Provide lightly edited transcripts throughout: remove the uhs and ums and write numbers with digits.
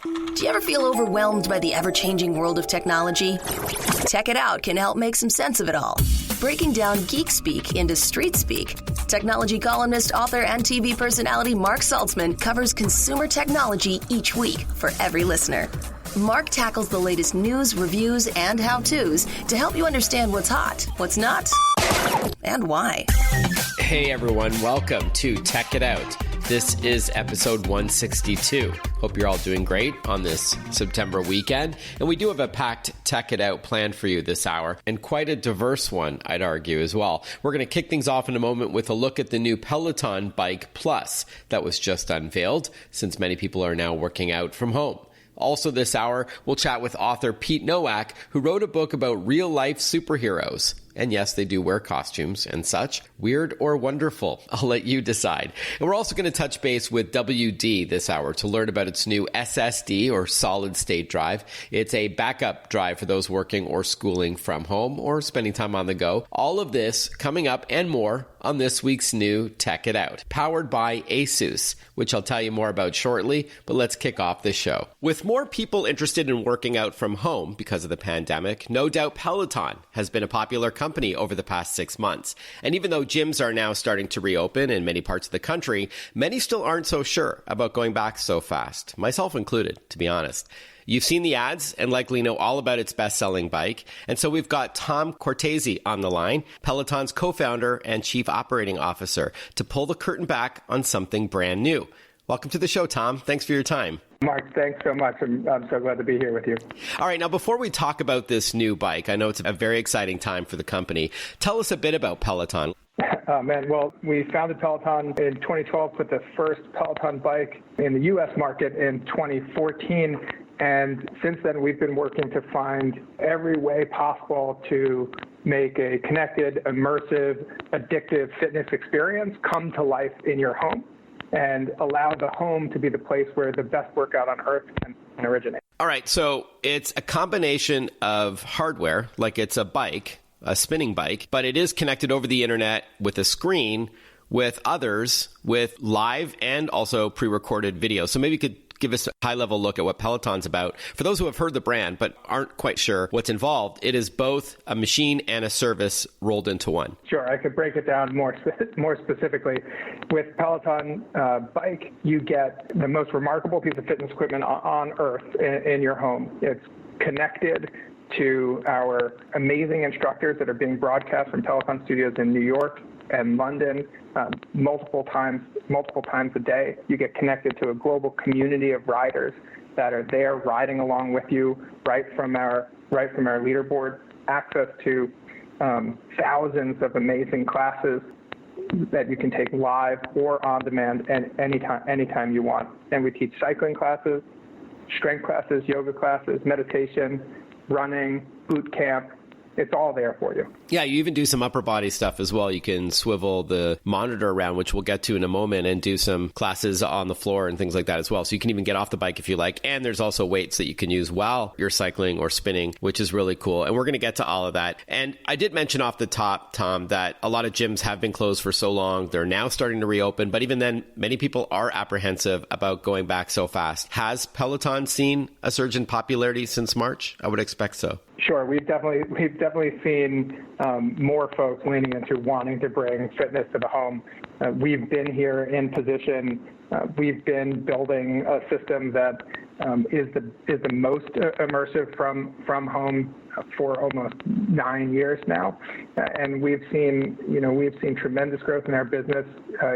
Do you ever feel overwhelmed by the ever-changing world of technology? Tech It Out can help make some sense of it all. Breaking down geek speak into street speak, technology columnist, author, and TV personality Mark Saltzman covers consumer technology each week for every listener. Mark tackles the latest news, reviews, and how-tos to help you understand what's hot, what's not, and why. Hey everyone, welcome to Tech It Out. This is episode 162. Hope you're all doing great on this September weekend. And we do have a packed Tech It Out planned for you this hour, and quite a diverse one, I'd argue, as well. We're going to kick things off in a moment with a look at the new Peloton Bike Plus that was just unveiled, since many people are now working out from home. Also this hour, we'll chat with author Pete Nowak, who wrote a book about real-life superheroes. And yes, they do wear costumes and such. Weird or wonderful? I'll let you decide. And we're also going to touch base with WD this hour to learn about its new SSD, or solid state drive. It's a backup drive for those working or schooling from home or spending time on the go. All of this coming up and more on this week's new Tech It Out, powered by ASUS, which I'll tell you more about shortly, but let's kick off this show. With more people interested in working out from home because of the pandemic, no doubt Peloton has been a popular company over the past 6 months. And even though gyms are now starting to reopen in many parts of the country, many still aren't so sure about going back so fast, myself included, to be honest. You've seen the ads and likely know all about its best-selling bike. And so we've got Tom Cortese on the line, Peloton's co-founder and chief operating officer, to pull the curtain back on something brand new. Welcome to the show, Tom. Thanks for your time. Mark, thanks so much. I'm so glad to be here with you. All right. Now, before we talk about this new bike, I know it's a very exciting time for the company. Tell us a bit about Peloton. Well, we founded Peloton in 2012, put the first Peloton bike in the U.S. market in 2014. And since then, we've been working to find every way possible to make a connected, immersive, addictive fitness experience come to life in your home and allow the home to be the place where the best workout on earth can originate. All right. So it's a combination of hardware, like it's a bike, a spinning bike, but it is connected over the internet with a screen with others with live and also pre-recorded video. So maybe you could give us a high-level look at what Peloton's about. For those who have heard the brand but aren't quite sure what's involved, it is both a machine and a service rolled into one. Sure, I could break it down more specifically. With Peloton Bike, you get the most remarkable piece of fitness equipment on earth in your home. It's connected to our amazing instructors that are being broadcast from Peloton studios in New York and London multiple times a day. You get connected to a global community of riders that are there riding along with you right from our leaderboard. Access to thousands of amazing classes that you can take live or on demand and anytime you want. And we teach cycling classes, strength classes, yoga classes, meditation, running, boot camp. It's all there for you. Yeah, you even do some upper body stuff as well. You can swivel the monitor around, which we'll get to in a moment, and do some classes on the floor and things like that as well. So you can even get off the bike if you like. And there's also weights that you can use while you're cycling or spinning, which is really cool. And we're going to get to all of that. And I did mention off the top, Tom, that a lot of gyms have been closed for so long. They're now starting to reopen. But even then, many people are apprehensive about going back so fast. Has Peloton seen a surge in popularity since March? I would expect so. Sure, we've definitely seen more folks leaning into wanting to bring fitness to the home. We've been here in position. We've been building a system that is the most immersive from home for almost 9 years now, and we've seen tremendous growth in our business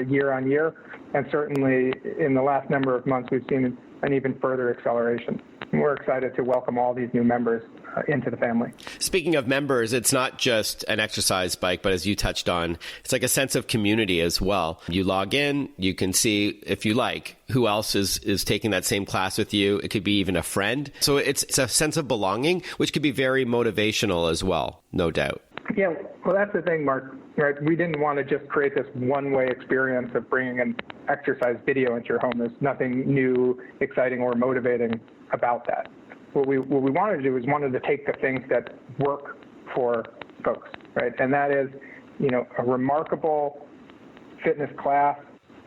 year on year, and certainly in the last number of months we've seen an even further acceleration. And we're excited to welcome all these new members into the family. Speaking of members, it's not just an exercise bike, but as you touched on, it's like a sense of community as well. You log in, you can see, if you like, who else is taking that same class with you. It could be even a friend. So it's a sense of belonging, which could be very motivational as well, no doubt. Yeah, well, that's the thing, Mark. Right? We didn't want to just create this one-way experience of bringing an exercise video into your home. There's nothing new, exciting, or motivating about that. What we wanted to do is wanted to take the things that work for folks, right? And that is, a remarkable fitness class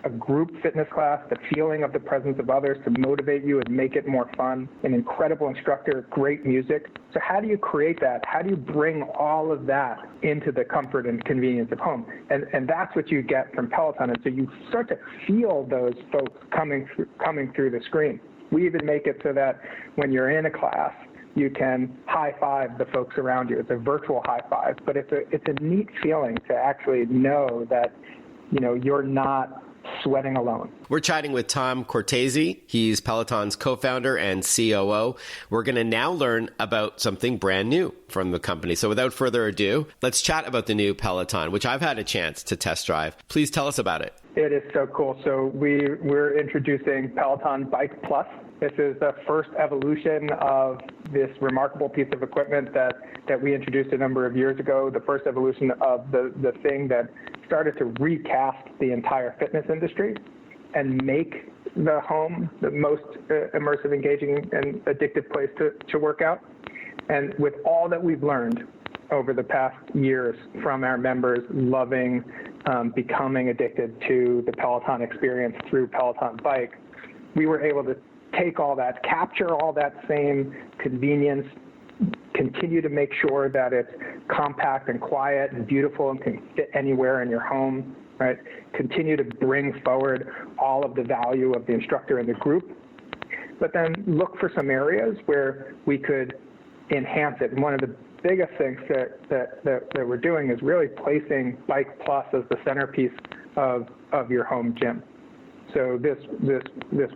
a group fitness class, the feeling of the presence of others to motivate you and make it more fun, an incredible instructor, great music. So how do you create that? How do you bring all of that into the comfort and convenience of home? And that's what you get from Peloton. And so you start to feel those folks coming through the screen. We even make it so that when you're in a class, you can high five the folks around you. It's a virtual high five, but it's a neat feeling to actually know that, you know, you're not sweating alone. We're chatting with Tom Cortese. He's Peloton's co-founder and COO. We're going to now learn about something brand new from the company. So without further ado, let's chat about the new Peloton, which I've had a chance to test drive. Please tell us about it. It is so cool. So we're introducing Peloton Bike Plus. This is the first evolution of this remarkable piece of equipment that we introduced a number of years ago, the first evolution of the thing that started to recast the entire fitness industry and make the home the most immersive, engaging, and addictive place to work out. And with all that we've learned over the past years from our members loving, becoming addicted to the Peloton experience through Peloton Bike, we were able to take all that, capture all that same convenience, continue to make sure that it's compact and quiet and beautiful and can fit anywhere in your home, right? Continue to bring forward all of the value of the instructor and the group, but then look for some areas where we could enhance it. And one of the biggest things that we're doing is really placing Bike Plus as the centerpiece of your home gym. So this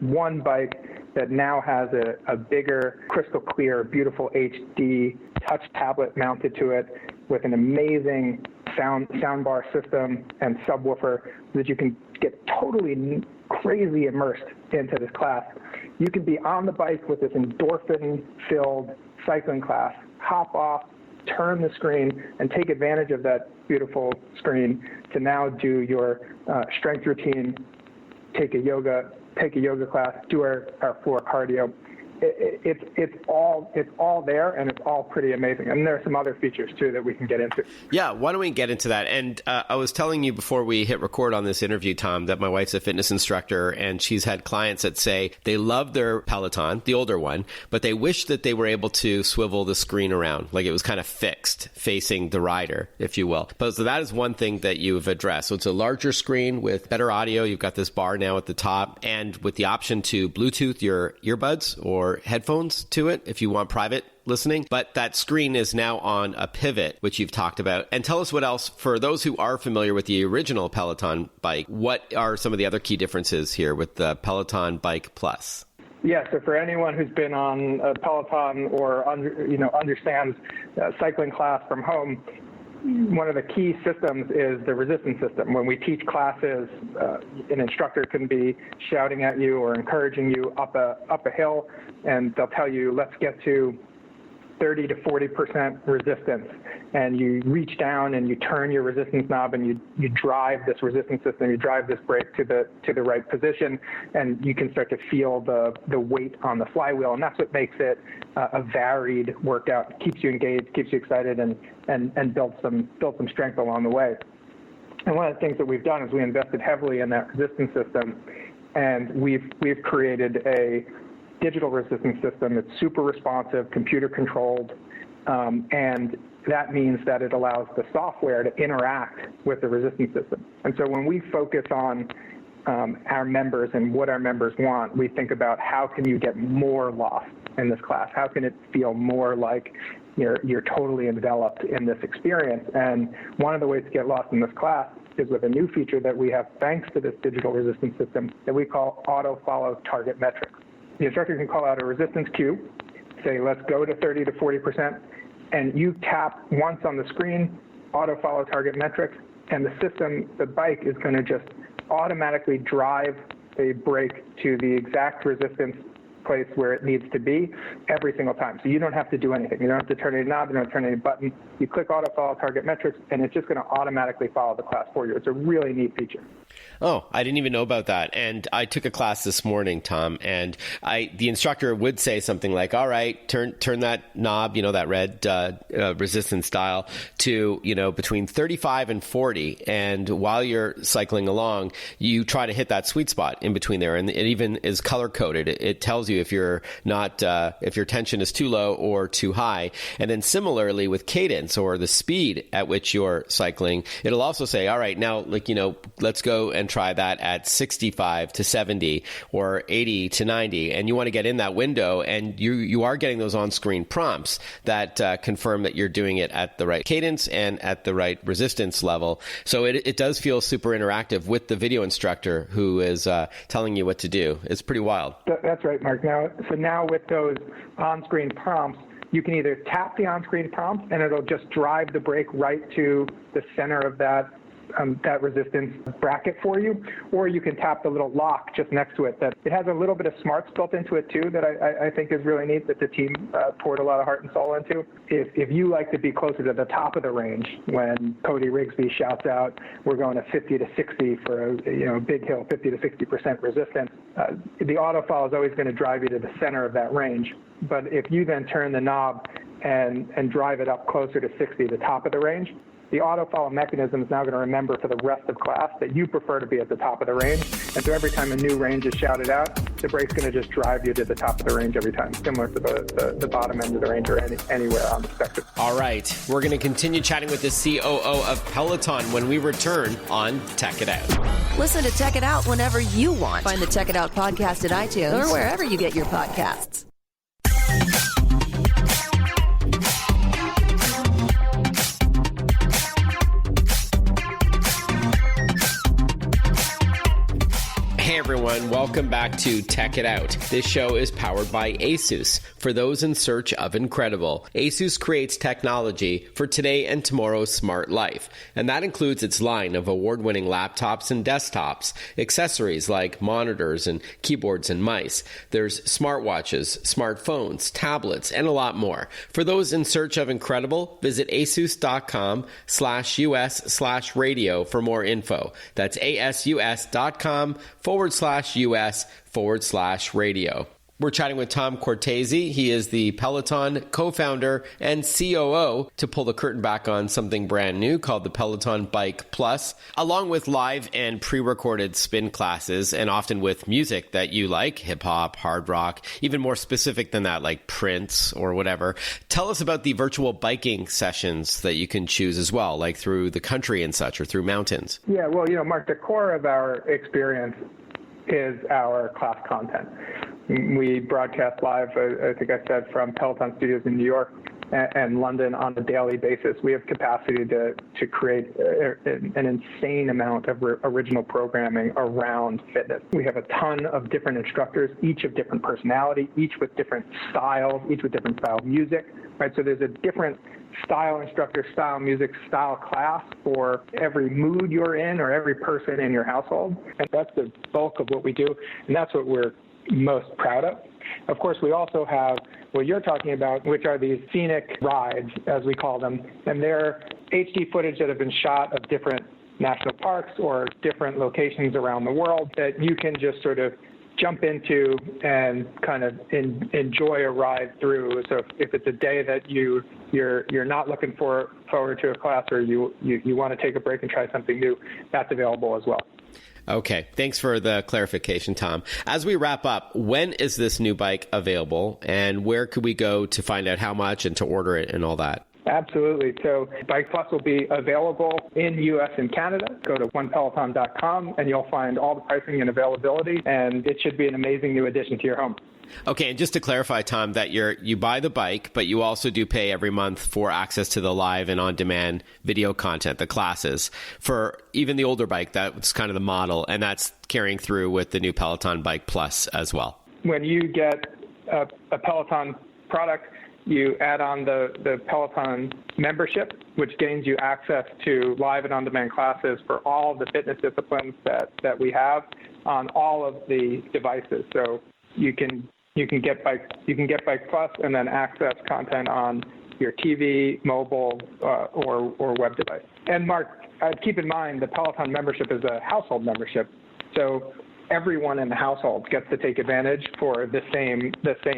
one bike that now has a bigger, crystal clear, beautiful HD touch tablet mounted to it with an amazing soundbar system and subwoofer so that you can get totally crazy immersed into this class. You can be on the bike with this endorphin-filled cycling class, hop off, turn the screen, and take advantage of that beautiful screen to now do your strength routine, take a yoga class, do our floor cardio. It's all there, and it's all pretty amazing. And there are some other features too that we can get into. Yeah, why don't we get into that? And I was telling you before we hit record on this interview, Tom, that my wife's a fitness instructor, and she's had clients that say they love their Peloton, the older one, but they wish that they were able to swivel the screen around, like it was kind of fixed, facing the rider, if you will. But so that is one thing that you've addressed. So it's a larger screen with better audio. You've got this bar now at the top, and with the option to Bluetooth your earbuds or headphones to it if you want private listening. But that screen is now on a pivot, which you've talked about. And tell us what else, for those who are familiar with the original Peloton bike, what are some of the other key differences here with the Peloton Bike Plus? Yeah, so for anyone who's been on a Peloton or understands cycling class from home, one of the key systems is the resistance system. When we teach classes, an instructor can be shouting at you or encouraging you up a hill, and they'll tell you, let's get to 30 to 40% resistance. And you reach down and you turn your resistance knob and you drive this resistance system, you drive this brake to the right position, and you can start to feel the weight on the flywheel. And that's what makes it a varied workout. It keeps you engaged, keeps you excited, and builds some strength along the way. And one of the things that we've done is we invested heavily in that resistance system, and we've created a digital resistance system. It's super responsive, computer controlled, and that means that it allows the software to interact with the resistance system. And so when we focus on our members and what our members want, we think about how can you get more lost in this class? How can it feel more like you're totally enveloped in this experience? And one of the ways to get lost in this class is with a new feature that we have thanks to this digital resistance system that we call auto follow target metrics. The instructor can call out a resistance cue, say, let's go to 30 to 40%, and you tap once on the screen, auto follow target metrics, and the system, the bike, is going to just automatically drive a brake to the exact resistance place where it needs to be every single time. So you don't have to do anything. You don't have to turn any knob, you don't have to turn any button. You click auto follow target metrics, and it's just going to automatically follow the class for you. It's a really neat feature. Oh, I didn't even know about that. And I took a class this morning, Tom, and the instructor would say something like, all right, turn that knob, that red resistance dial to, between 35 and 40. And while you're cycling along, you try to hit that sweet spot in between there. And it even is color coded. It tells you if you're not, if your tension is too low or too high. And then similarly with cadence or the speed at which you're cycling, it'll also say, all right, now, let's go and try that at 65 to 70 or 80 to 90. And you want to get in that window, and you are getting those on-screen prompts that confirm that you're doing it at the right cadence and at the right resistance level. So it does feel super interactive with the video instructor who is telling you what to do. It's pretty wild. That's right, Mark. Now with those on-screen prompts, you can either tap the on-screen prompt and it'll just drive the brake right to the center of that resistance bracket for you, or you can tap the little lock just next to it. That it has a little bit of smarts built into it too that I think is really neat, that the team poured a lot of heart and soul into. If you like to be closer to the top of the range, when Cody Rigsby shouts out, we're going to 50 to 60 for a big hill, 50 to 60% resistance, the autofile is always going to drive you to the center of that range. But if you then turn the knob and drive it up closer to 60, the top of the range, the autofollow mechanism is now going to remember for the rest of class that you prefer to be at the top of the range. And so every time a new range is shouted out, the brake's going to just drive you to the top of the range every time, similar to the bottom end of the range or anywhere on the spectrum. All right. We're going to continue chatting with the COO of Peloton when we return on Tech It Out. Listen to Tech It Out whenever you want. Find the Tech It Out podcast at iTunes or wherever you get your podcasts. Hey everyone, welcome back to Tech It Out. This show is powered by ASUS. For those in search of incredible, ASUS creates technology for today and tomorrow's smart life. And that includes its line of award-winning laptops and desktops, accessories like monitors and keyboards and mice. There's smartwatches, smartphones, tablets, and a lot more. For those in search of incredible, visit asus.com/US/radio for more info. That's asus.com/US/radio. We're chatting with Tom Cortese. He is the Peloton co-founder and COO, to pull the curtain back on something brand new called the Peloton Bike Plus, along with live and pre-recorded spin classes, and often with music that you like, hip-hop, hard rock, even more specific than that, like Prince or whatever. Tell us about the virtual biking sessions that you can choose as well, like through the country and such, or through mountains. Yeah, well, Mark, the core of our experience is our class content. We broadcast live, I think I said, from Peloton studios in New York and London on a daily basis. We have capacity to create an insane amount of original programming around fitness. We have a ton of different instructors, each of different personality, each with different styles, each with different style of music, right? So there's a different style instructor, style music, style class for every mood you're in or every person in your household. And that's the bulk of what we do, and that's what we're most proud of. Of course, we also have what you're talking about, which are these scenic rides, as we call them, and they're HD footage that have been shot of different national parks or different locations around the world that you can just sort of jump into and kind of enjoy a ride through. So if it's a day that you're not looking forward to a class, or you want to take a break and try something new, that's available as well. Okay, thanks for the clarification, Tom. As we wrap up, when is this new bike available, and where could we go to find out how much and to order it and all that? Absolutely. So Bike Plus will be available in the U.S. and Canada. Go to onepeloton.com and you'll find all the pricing and availability, and it should be an amazing new addition to your home. Okay, and just to clarify, Tom, that you buy the bike, but you also do pay every month for access to the live and on-demand video content, the classes. For even the older bike, that's kind of the model, and that's carrying through with the new Peloton Bike Plus as well. When you get a Peloton product, you add on the Peloton membership, which gains you access to live and on-demand classes for all of the fitness disciplines that we have on all of the devices. So you can get Bike Plus and then access content on your TV, mobile, or web device. And Mark, keep in mind the Peloton membership is a household membership. So everyone in the household gets to take advantage for the same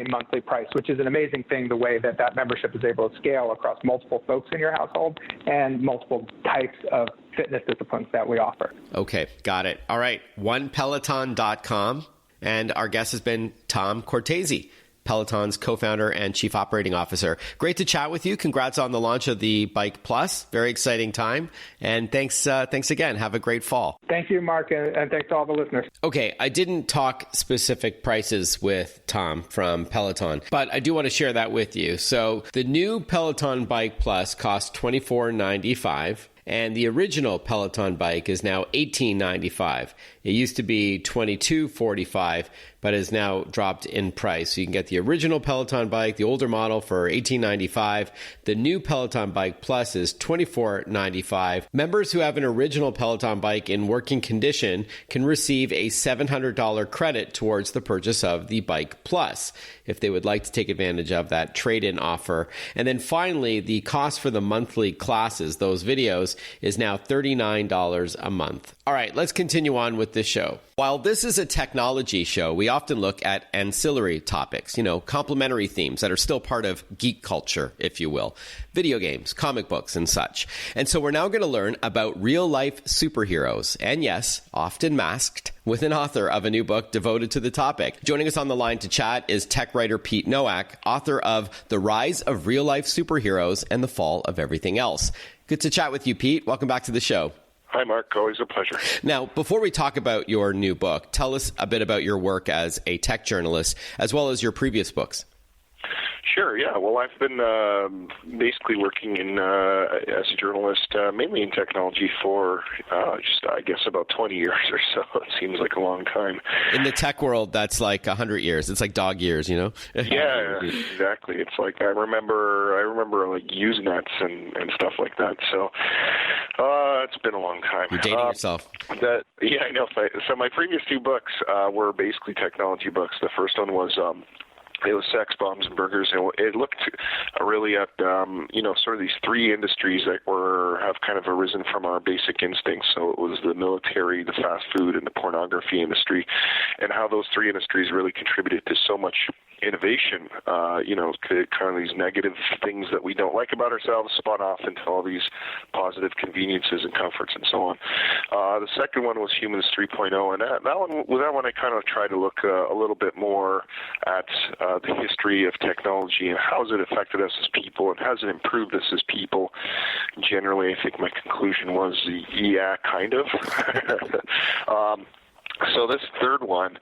monthly price, which is an amazing thing, the way that membership is able to scale across multiple folks in your household and multiple types of fitness disciplines that we offer. Okay, got it. All right, onepeloton.com. And our guest has been Tom Cortese, Peloton's co-founder and chief operating officer. Great to chat with you. Congrats on the launch of the Bike Plus. Very exciting time. And thanks again. Have a great fall. Thank you, Mark, and thanks to all the listeners. Okay, I didn't talk specific prices with Tom from Peloton, but I do want to share that with you. So the new Peloton Bike Plus costs $24.95. And the original Peloton bike is now $18.95. It used to be $22.45, but is now dropped in price. So you can get the original Peloton bike, the older model, for $18.95. The new Peloton Bike Plus is $24.95. Members who have an original Peloton bike in working condition can receive a $700 credit towards the purchase of the Bike Plus, if they would like to take advantage of that trade-in offer. And then finally, the cost for the monthly classes, those videos, is now $39 a month. All right, let's continue on with this show. While this is a technology show, we often look at ancillary topics, complementary themes that are still part of geek culture, if you will. Video games, comic books, and such. And so we're now going to learn about real-life superheroes, and yes, often masked, with an author of a new book devoted to the topic. Joining us on the line to chat is tech writer Pete Nowak, author of The Rise of Real-Life Superheroes and the Fall of Everything Else. Good to chat with you, Pete. Welcome back to the show. Hi, Mark. Always a pleasure. Now, before we talk about your new book, tell us a bit about your work as a tech journalist, as well as your previous books. Sure, yeah. Well, I've been basically working as a journalist, mainly in technology for I guess, about 20 years or so. It seems like a long time. In the tech world, that's like 100 years. It's like dog years, Yeah, exactly. It's like I remember like Usenets and stuff like that. So it's been a long time. You're dating yourself. Yeah, I know. So my previous two books were basically technology books. The first one was it was Sex, Bombs, and Burgers, and it looked really at sort of these three industries that have kind of arisen from our basic instincts. So it was the military, the fast food, and the pornography industry, and how those three industries really contributed to so much innovation. Kind of these negative things that we don't like about ourselves spun off into all these positive conveniences and comforts and so on. The second one was Humans 3.0, and that one I kind of tried to look a little bit more at the history of technology and how has it affected us as people and has it improved us as people. Generally, I think my conclusion was, yeah, kind of. So this third one,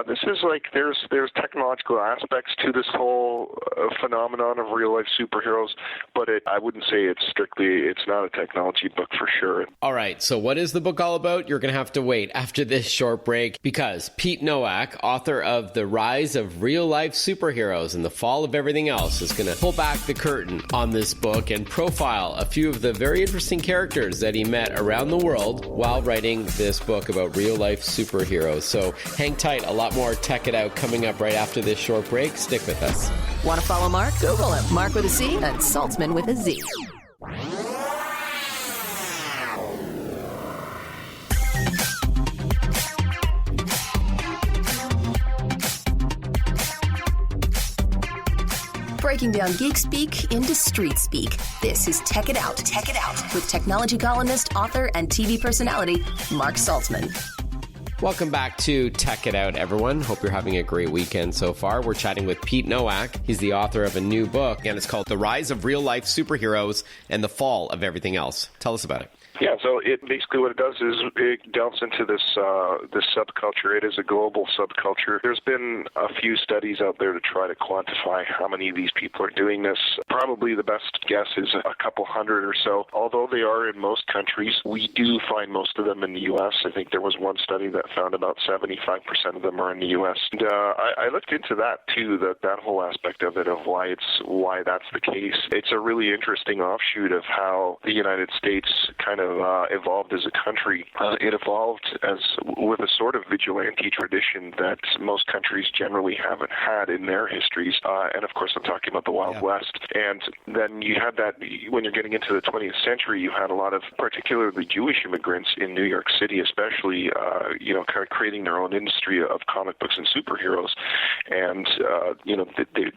this is like there's technological aspects to this whole phenomenon of real life superheroes, but I wouldn't say it's not a technology book for sure. All right, so what is the book all about? You're going to have to wait after this short break, because Pete Nowak, author of The Rise of Real Life Superheroes and the Fall of Everything Else, is going to pull back the curtain on this book and profile a few of the very interesting characters that he met around the world while writing this book about real life superheroes. So hang tight. A lot more Tech It Out coming up right after this short break. Stick with us. Want to follow Mark? Google him. Mark with a C and Saltzman with a Z. Breaking down geek speak into street speak. This is Tech It Out. Tech It Out with technology columnist, author, and TV personality Mark Saltzman. Welcome back to Tech It Out, everyone. Hope you're having a great weekend so far. We're chatting with Pete Nowak. He's the author of a new book, and it's called The Rise of Real Life Superheroes and the Fall of Everything Else. Tell us about it. Yeah, so it basically what it does is it delves into this subculture. It is a global subculture. There's been a few studies out there to try to quantify how many of these people are doing this. Probably the best guess is a couple hundred or so. Although they are in most countries, we do find most of them in the U.S. I think there was one study that found about 75% of them are in the U.S. And I looked into that too, that whole aspect of it, of why that's the case. It's a really interesting offshoot of how the United States kind of of evolved as a country, it evolved as with a sort of vigilante tradition that most countries generally haven't had in their histories. And of course, I'm talking about the Wild West. And then you had that when you're getting into the 20th century, you had a lot of particularly Jewish immigrants in New York City, especially, kind of creating their own industry of comic books and superheroes. And,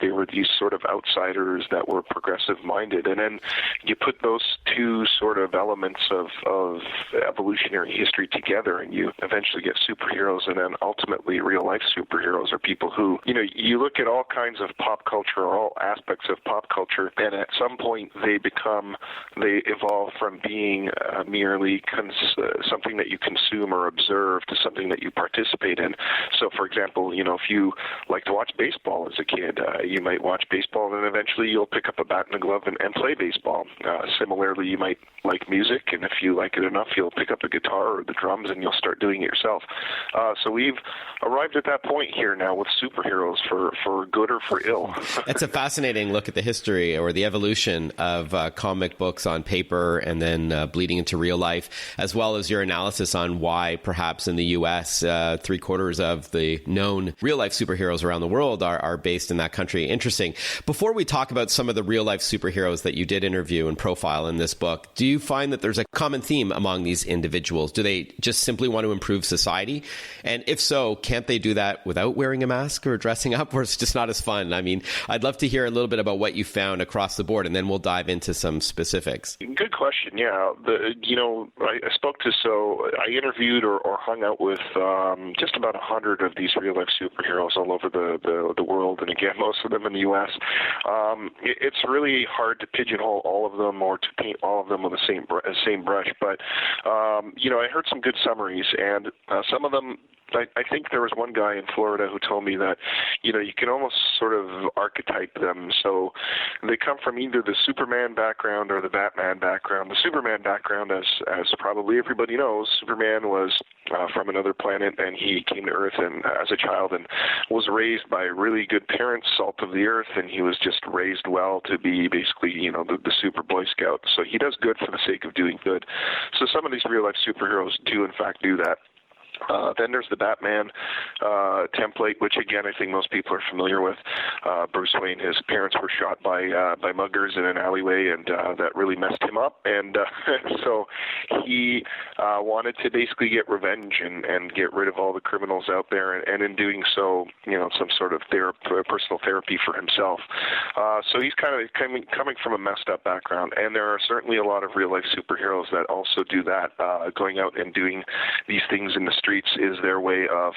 they were these sort of outsiders that were progressive-minded. And then you put those two sort of elements of evolutionary history together, and you eventually get superheroes, and then ultimately real-life superheroes are people who, you look at all kinds of pop culture, or all aspects of pop culture, and at some point they evolve from being merely something that you consume or observe to something that you participate in. So, for example, if you like to watch baseball as a kid, you might watch baseball, and eventually you'll pick up a bat and a glove and play baseball. Similarly, you might like music, and if you like it enough, you'll pick up a guitar or the drums, and you'll start doing it yourself. So we've arrived at that point here now with superheroes for good or for ill. It's a fascinating look at the history or the evolution of comic books on paper and then bleeding into real life, as well as your analysis on why perhaps in the U.S. 3/4 of the known real-life superheroes around the world are based in that country. Interesting. Before we talk about some of the real-life superheroes that you did interview and profile in this book, do you find that there's a common theme among these individuals? Do they just simply want to improve society? And if so, can't they do that without wearing a mask or dressing up, or it's just not as fun? I mean, I'd love to hear a little bit about what you found across the board, and then we'll dive into some specifics. Good question. Yeah. I interviewed or hung out with just about 100 of these real-life superheroes all over the world, and again, most of them in the U.S. It's really hard to pigeonhole all of them or to paint all of them with the same brush, but I heard some good summaries, and some of them, I think there was one guy in Florida who told me that, you can almost sort of archetype them. So they come from either the Superman background or the Batman background. The Superman background, as probably everybody knows, Superman was from another planet, and he came to Earth and as a child and was raised by really good parents, salt of the earth, and he was just raised well to be basically, the super Boy Scout. So he does good for the sake of doing good. So some of these real-life superheroes do, in fact, do that. Then there's the Batman template, which again I think most people are familiar with. Bruce Wayne, his parents were shot by muggers in an alleyway, and that really messed him up. And so he wanted to basically get revenge and get rid of all the criminals out there, and in doing so, some sort of personal therapy for himself. So he's kind of coming from a messed up background, and there are certainly a lot of real life superheroes that also do that. Going out and doing these things in the streets is their way of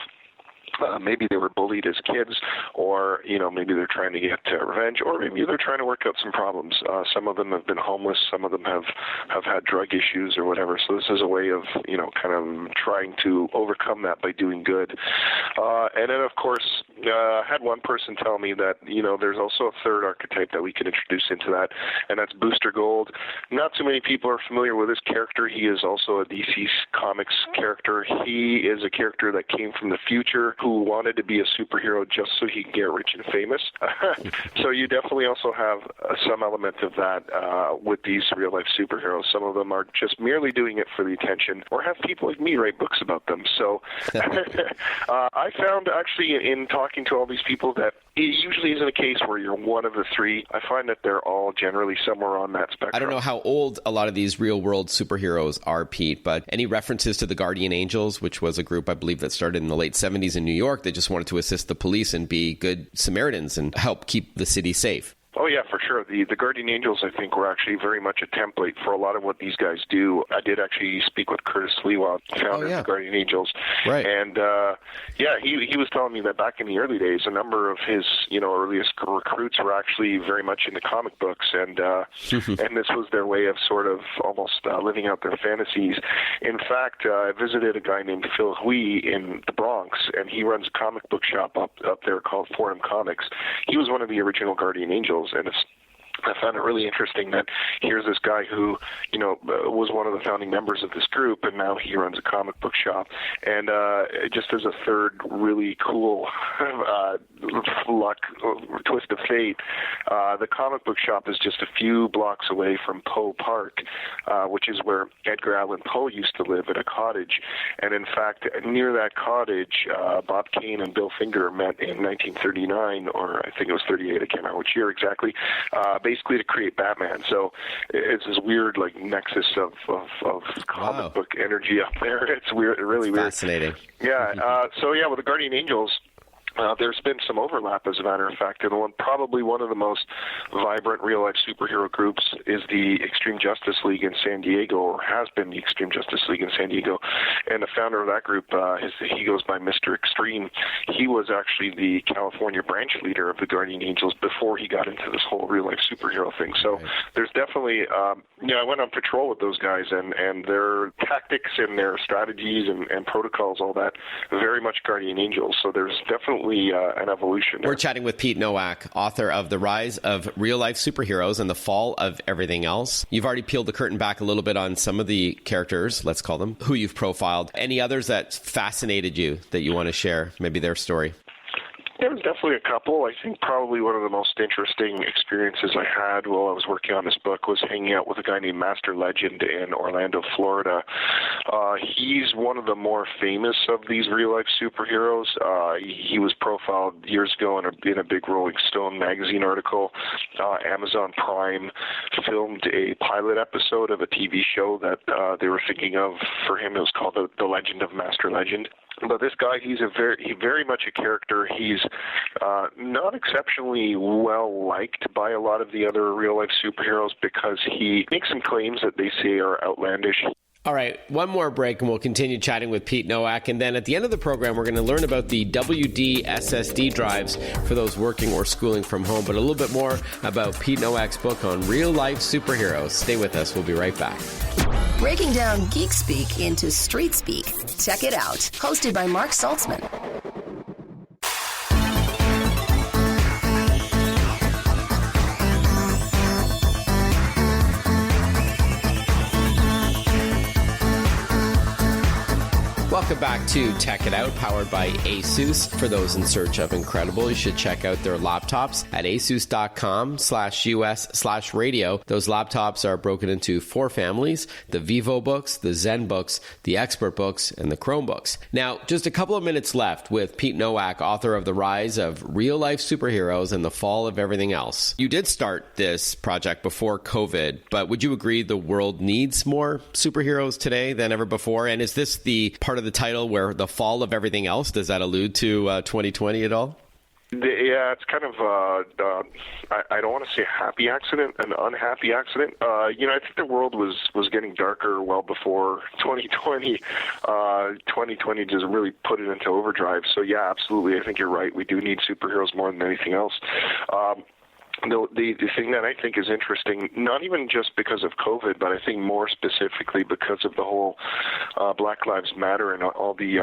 maybe they were bullied as kids, or maybe they're trying to get revenge, or maybe they're trying to work out some problems. Some of them have been homeless, some of them have had drug issues or whatever. So this is a way of kind of trying to overcome that by doing good. And then of course, I had one person tell me that there's also a third archetype that we can introduce into that, and that's Booster Gold. Not too many people are familiar with this character. He is also a DC Comics character. He is a character that came from the future, who wanted to be a superhero just so he could get rich and famous. So you definitely also have some element of that with these real-life superheroes. Some of them are just merely doing it for the attention, or have people like me write books about them. So I found actually in talking to all these people that it usually isn't a case where you're one of the three. I find that they're all generally somewhere on that spectrum. I don't know how old a lot of these real-world superheroes are, Pete, but any references to the Guardian Angels, which was a group, I believe, that started in the late 70s in New York, that just wanted to assist the police and be good Samaritans and help keep the city safe? Oh, yeah, for sure. The Guardian Angels, I think, were actually very much a template for a lot of what these guys do. I did actually speak with Curtis Lewa, founder of the Guardian Angels. Right. And, he was telling me that back in the early days, a number of his, earliest recruits were actually very much into comic books, and and this was their way of sort of almost living out their fantasies. In fact, I visited a guy named Phil Hui in the Bronx, and he runs a comic book shop up there called Forum Comics. He was one of the original Guardian Angels, and it's I found it really interesting that here's this guy who, was one of the founding members of this group, and now he runs a comic book shop. And just as a third really cool luck twist of fate, the comic book shop is just a few blocks away from Poe Park, which is where Edgar Allan Poe used to live at a cottage. And in fact, near that cottage, Bob Kane and Bill Finger met in 1939, or I think it was 38, I can't remember which year exactly, basically to create Batman. So it's this weird nexus of comic book energy up there. It's weird, really weird. Fascinating. Yeah. With the Guardian Angels, there's been some overlap, as a matter of fact, and probably one of the most vibrant real-life superhero groups is the Extreme Justice League in San Diego, or has been the Extreme Justice League in San Diego. And the founder of that group, he goes by Mr. Extreme. He was actually the California branch leader of the Guardian Angels before he got into this whole real-life superhero thing. So there's definitely, I went on patrol with those guys, and their tactics and their strategies and protocols, all that, very much Guardian Angels. So there's definitely an evolution there. We're chatting with Pete Nowak, author of The Rise of Real-Life Superheroes and the Fall of Everything Else. You've already peeled the curtain back a little bit on some of the characters, let's call them, who you've profiled. Any others that fascinated you that you want to share, maybe their story? There was definitely a couple. I think probably one of the most interesting experiences I had while I was working on this book was hanging out with a guy named Master Legend in Orlando, Florida. He's one of the more famous of these real-life superheroes. He was profiled years ago in a big Rolling Stone magazine article. Amazon Prime filmed a pilot episode of a TV show that they were thinking of for him. It was called The Legend of Master Legend. But this guy, he's very much a character. He's not exceptionally well liked by a lot of the other real-life superheroes because he makes some claims that they say are outlandish. All right, one more break and we'll continue chatting with Pete Nowak. And then at the end of the program, we're going to learn about the WD SSD drives for those working or schooling from home, but a little bit more about Pete Nowak's book on real-life superheroes. Stay with us. We'll be right back. Breaking down geek speak into street speak. Check it out. Hosted by Mark Saltzman. Welcome back to Tech It Out, powered by ASUS. For those in search of incredible, you should check out their laptops at asus.com/US/radio. Those laptops are broken into 4 families: the Vivo books, the Zen books, the Expert books, and the Chromebooks. Now, just a couple of minutes left with Pete Nowak, author of The Rise of Real-Life Superheroes and the Fall of Everything Else. You did start this project before COVID, but would you agree the world needs more superheroes today than ever before? And is this the part of the title where the fall of everything else, does that allude to 2020 at all? Yeah, it's kind of, I don't want to say a happy accident, an unhappy accident. I think the world was getting darker well before 2020. 2020 just really put it into overdrive. So yeah, absolutely. I think you're right. We do need superheroes more than anything else. The thing that I think is interesting, not even just because of COVID, but I think more specifically because of the whole Black Lives Matter and all the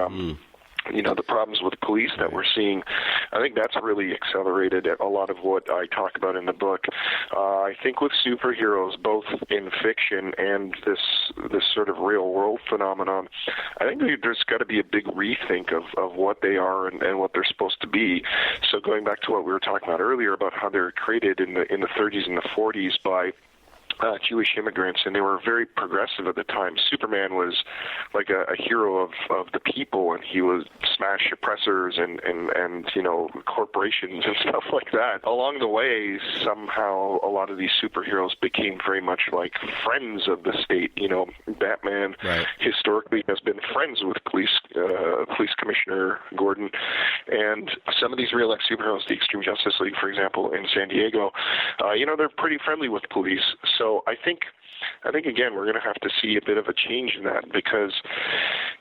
the problems with police that we're seeing, I think that's really accelerated a lot of what I talk about in the book. I think with superheroes, both in fiction and this sort of real world phenomenon, I think there's got to be a big rethink of what they are and what they're supposed to be. So going back to what we were talking about earlier about how they were created in the 30s and the 40s by Jewish immigrants, and they were very progressive at the time. Superman was like a hero of the people, and he would smash oppressors and corporations and stuff like that. Along the way, somehow a lot of these superheroes became very much like friends of the state. Batman historically has been friends with Police Commissioner Gordon, and some of these real-life superheroes, the Extreme Justice League, for example, in San Diego, they're pretty friendly with police. So I think again, we're going to have to see a bit of a change in that, because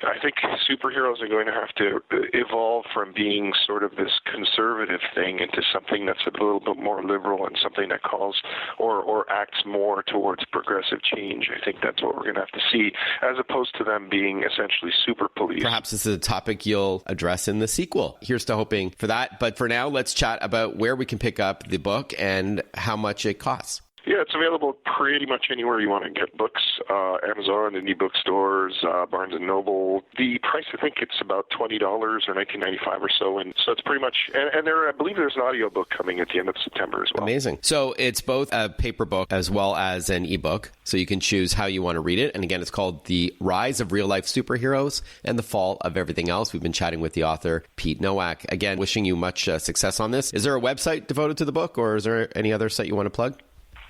I think superheroes are going to have to evolve from being sort of this conservative thing into something that's a little bit more liberal and something that calls or acts more towards progressive change. I think that's what we're going to have to see, as opposed to them being essentially super police. Perhaps this is a topic you'll address in the sequel. Here's to hoping for that. But for now, let's chat about where we can pick up the book and how much it costs. Yeah, it's available pretty much anywhere you want to get books, Amazon, indie bookstores, Barnes & Noble. The price, I think it's about $20 or $19.95 or so, and so it's pretty much, and I believe there's an audiobook coming at the end of September as well. Amazing. So it's both a paper book as well as an ebook, so you can choose how you want to read it. And again, it's called The Rise of Real-Life Superheroes and the Fall of Everything Else. We've been chatting with the author, Pete Nowak. Again, wishing you much success on this. Is there a website devoted to the book, or is there any other site you want to plug?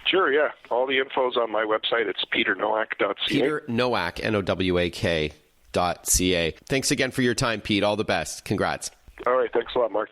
Sure, yeah. All the info's on my website. It's peternowak.ca. Peter Nowak, Nowak.ca. Thanks again for your time, Pete. All the best. Congrats. All right. Thanks a lot, Mark.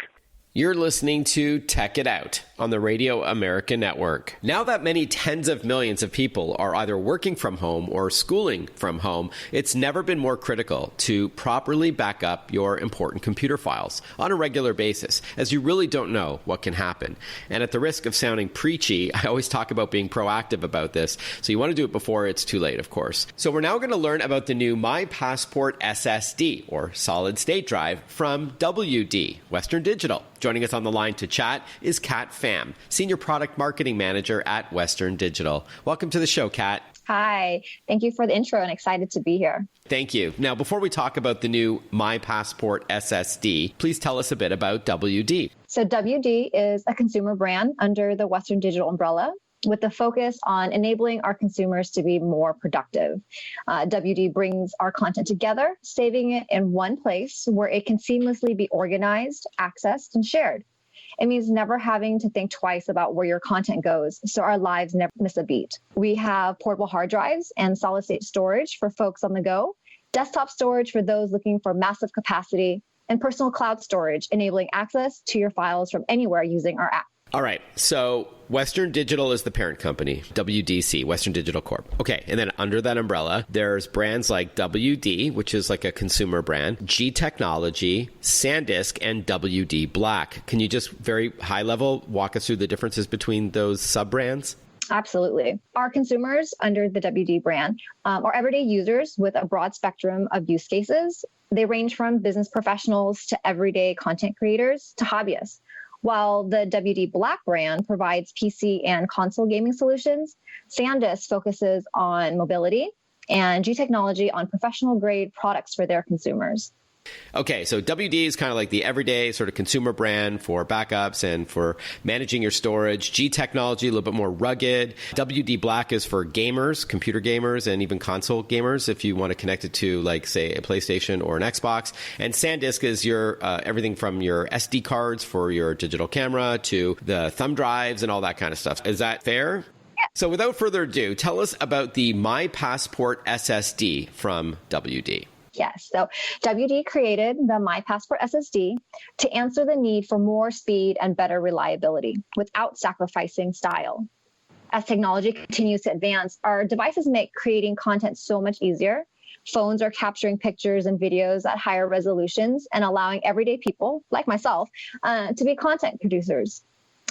You're listening to Tech It Out on the Radio America Network. Now that many tens of millions of people are either working from home or schooling from home, it's never been more critical to properly back up your important computer files on a regular basis, as you really don't know what can happen. And at the risk of sounding preachy, I always talk about being proactive about this, so you want to do it before it's too late, of course. So we're now going to learn about the new My Passport SSD, or solid state drive, from WD, Western Digital. Joining us on the line to chat is Kat Pham, Senior Product Marketing Manager at Western Digital. Welcome to the show, Kat. Hi. Thank you for the intro and excited to be here. Thank you. Now, before we talk about the new My Passport SSD, please tell us a bit about WD. So WD is a consumer brand under the Western Digital umbrella, with the focus on enabling our consumers to be more productive. WD brings our content together, saving it in one place where it can seamlessly be organized, accessed, and shared. It means never having to think twice about where your content goes, so our lives never miss a beat. We have portable hard drives and solid-state storage for folks on the go, desktop storage for those looking for massive capacity, and personal cloud storage, enabling access to your files from anywhere using our app. All right, so Western Digital is the parent company, WDC, Western Digital Corp. Okay, and then under that umbrella, there's brands like WD, which is like a consumer brand, G Technology, SanDisk, and WD Black. Can you just very high level walk us through the differences between those sub-brands? Absolutely. Our consumers under the WD brand are everyday users with a broad spectrum of use cases. They range from business professionals to everyday content creators to hobbyists. While the WD Black brand provides PC and console gaming solutions, SanDisk focuses on mobility, and G Technology on professional-grade products for their consumers. Okay, so WD is kind of like the everyday sort of consumer brand for backups and for managing your storage. G Technology, a little bit more rugged. WD Black is for gamers, computer gamers, and even console gamers if you want to connect it to, like, say, a PlayStation or an Xbox. And SanDisk is your everything from your SD cards for your digital camera to the thumb drives and all that kind of stuff. Is that fair? Yeah. So without further ado, tell us about the My Passport SSD from WD. Yes. So WD created the My Passport SSD to answer the need for more speed and better reliability without sacrificing style. As technology continues to advance, our devices make creating content so much easier. Phones are capturing pictures and videos at higher resolutions and allowing everyday people, like myself, to be content producers.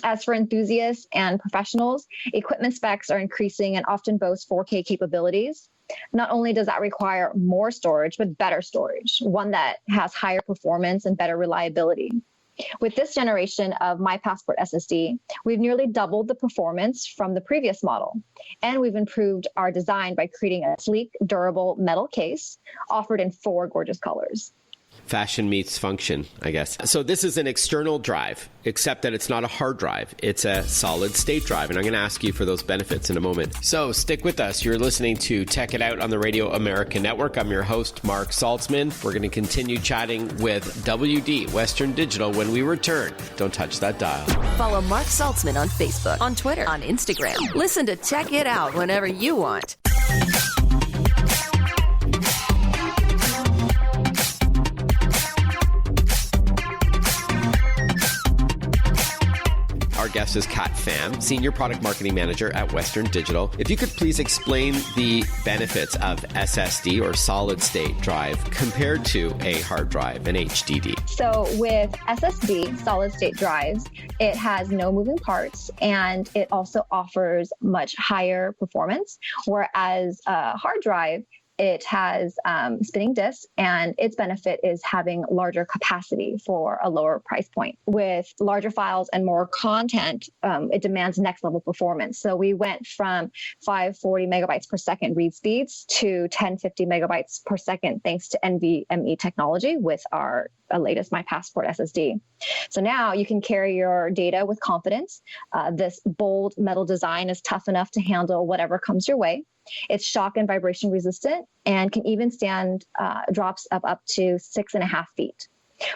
As for enthusiasts and professionals, equipment specs are increasing and often boast 4K capabilities. Not only does that require more storage, but better storage, one that has higher performance and better reliability. With this generation of My Passport SSD, we've nearly doubled the performance from the previous model, and we've improved our design by creating a sleek, durable metal case offered in 4 gorgeous colors. Fashion meets function, I guess. So this is an external drive, except that it's not a hard drive. It's a solid state drive, and I'm going to ask you for those benefits in a moment. So stick with us. You're listening to Tech It Out on the Radio America Network. I'm your host, Mark Saltzman. We're going to continue chatting with WD, Western Digital, when we return. Don't touch that dial. Follow Mark Saltzman on Facebook, on Twitter, on Instagram. Listen to Tech It Out whenever you want. Our guest is Kat Pham, Senior Product Marketing Manager at Western Digital. If you could please explain the benefits of SSD or solid state drive compared to a hard drive, an HDD. So with SSD, solid state drives, it has no moving parts and it also offers much higher performance, whereas a hard drive It has spinning discs, and its benefit is having larger capacity for a lower price point. With larger files and more content, it demands next level performance. So we went from 540 megabytes per second read speeds to 1050 megabytes per second thanks to NVMe technology with our latest My Passport SSD. So now you can carry your data with confidence. This bold metal design is tough enough to handle whatever comes your way. It's shock and vibration resistant and can even stand drops of up to 6.5 feet.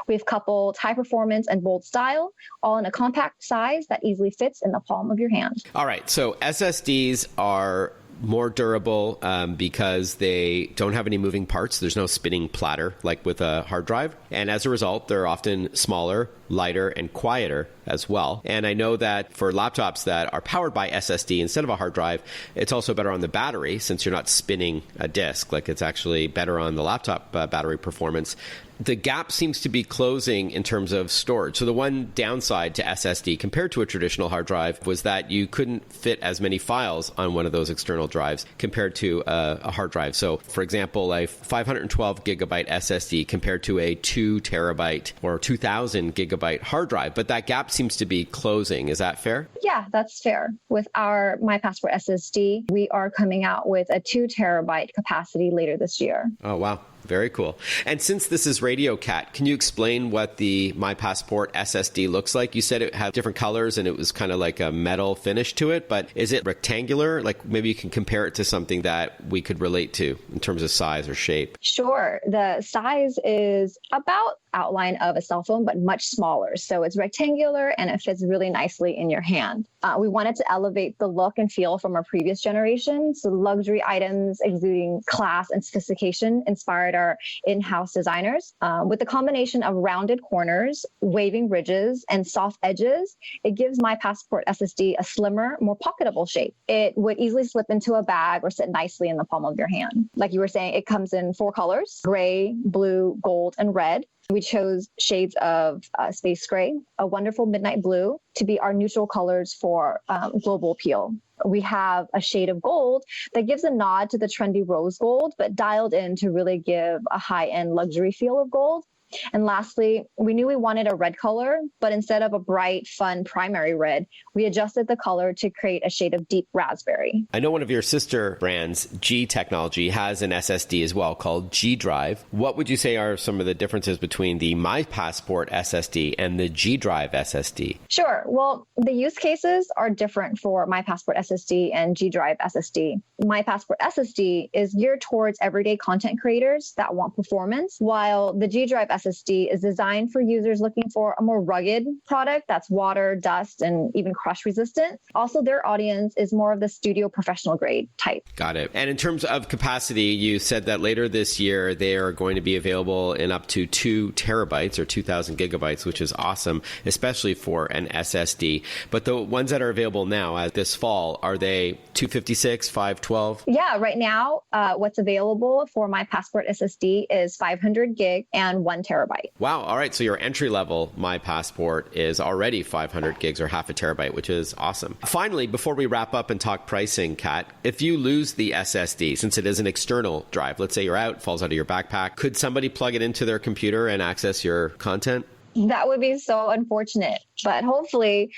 We've coupled high performance and bold style, all in a compact size that easily fits in the palm of your hand. All right, so SSDs are more durable because they don't have any moving parts. There's no spinning platter like with a hard drive. And as a result, they're often smaller, lighter, and quieter as well. And I know that for laptops that are powered by SSD instead of a hard drive, it's also better on the battery since you're not spinning a disk. Like it's actually better on the laptop battery performance. The gap seems to be closing in terms of storage. So the one downside to SSD compared to a traditional hard drive was that you couldn't fit as many files on one of those external drives compared to a hard drive. So for example, a 512 gigabyte SSD compared to a 2 terabyte or 2000 gigabyte hard drive. But that gap seems to be closing. Is that fair? Yeah, that's fair. With our My Passport SSD, we are coming out with a 2 terabyte capacity later this year. Oh, wow. Very cool. And since this is Radio Cat, can you explain what the My Passport SSD looks like? You said it had different colors and it was kind of like a metal finish to it, but is it rectangular? Like maybe you can compare it to something that we could relate to in terms of size or shape. Sure. The size is about outline of a cell phone, but much smaller. So it's rectangular and it fits really nicely in your hand. We wanted to elevate the look and feel from our previous generation. So luxury items exuding class and sophistication inspired our in-house designers. With the combination of rounded corners, waving ridges, and soft edges, it gives My Passport SSD a slimmer, more pocketable shape. It would easily slip into a bag or sit nicely in the palm of your hand. Like you were saying, it comes in 4 colors: gray, blue, gold, and red. We chose shades of space gray, a wonderful midnight blue to be our neutral colors for global appeal. We have a shade of gold that gives a nod to the trendy rose gold, but dialed in to really give a high-end luxury feel of gold. And lastly, we knew we wanted a red color, but instead of a bright, fun primary red, we adjusted the color to create a shade of deep raspberry. I know one of your sister brands, G Technology, has an SSD as well called G Drive. What would you say are some of the differences between the My Passport SSD and the G Drive SSD? Sure. Well, the use cases are different for My Passport SSD and G Drive SSD. My Passport SSD is geared towards everyday content creators that want performance, while the G Drive SSD is designed for users looking for a more rugged product that's water, dust, and even crush resistant. Also, their audience is more of the studio professional grade type. Got it. And in terms of capacity, you said that later this year, they are going to be available in up to 2 terabytes or 2000 gigabytes, which is awesome, especially for an SSD. But the ones that are available now this fall, are they 256, 512? Yeah, right now, what's available for My Passport SSD is 500 gig and 1 terabyte. Wow. All right. So your entry level My Passport is already 500 gigs or half a terabyte, which is awesome. Finally, before we wrap up and talk pricing, Kat, if you lose the SSD, since it is an external drive, let's say you're out, falls out of your backpack, could somebody plug it into their computer and access your content? That would be so unfortunate, but hopefully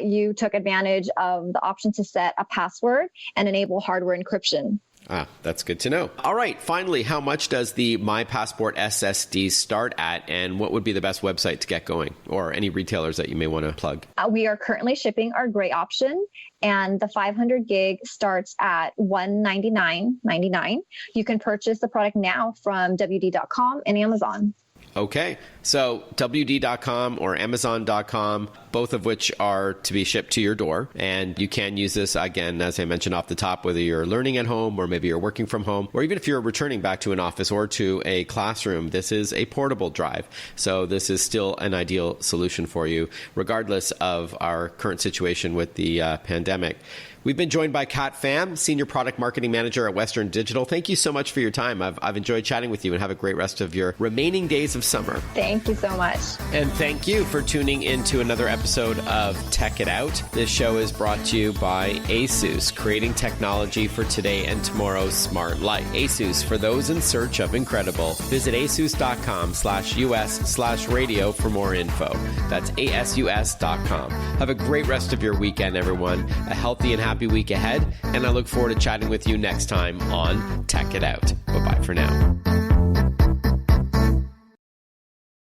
you took advantage of the option to set a password and enable hardware encryption. Ah, that's good to know. All right. Finally, how much does the My Passport SSD start at, and what would be the best website to get going, or any retailers that you may want to plug? We are currently shipping our gray option, and the 500 gig starts at $199.99. You can purchase the product now from WD.com and Amazon. Okay. So WD.com or Amazon.com, both of which are to be shipped to your door. And you can use this, again, as I mentioned off the top, whether you're learning at home or maybe you're working from home, or even if you're returning back to an office or to a classroom, this is a portable drive. So this is still an ideal solution for you, regardless of our current situation with the pandemic. We've been joined by Kat Pham, Senior Product Marketing Manager at Western Digital. Thank you so much for your time. I've enjoyed chatting with you, and have a great rest of your remaining days of of summer. Thank you so much. And thank you for tuning into another episode of Tech It Out. This show is brought to you by ASUS, creating technology for today and tomorrow's smart life. ASUS, for those in search of incredible. Visit asus.com/us/radio for more info. That's asus.com. Have a great rest of your weekend, everyone. A healthy and happy week ahead, and I look forward to chatting with you next time on Tech It Out. Bye-bye for now.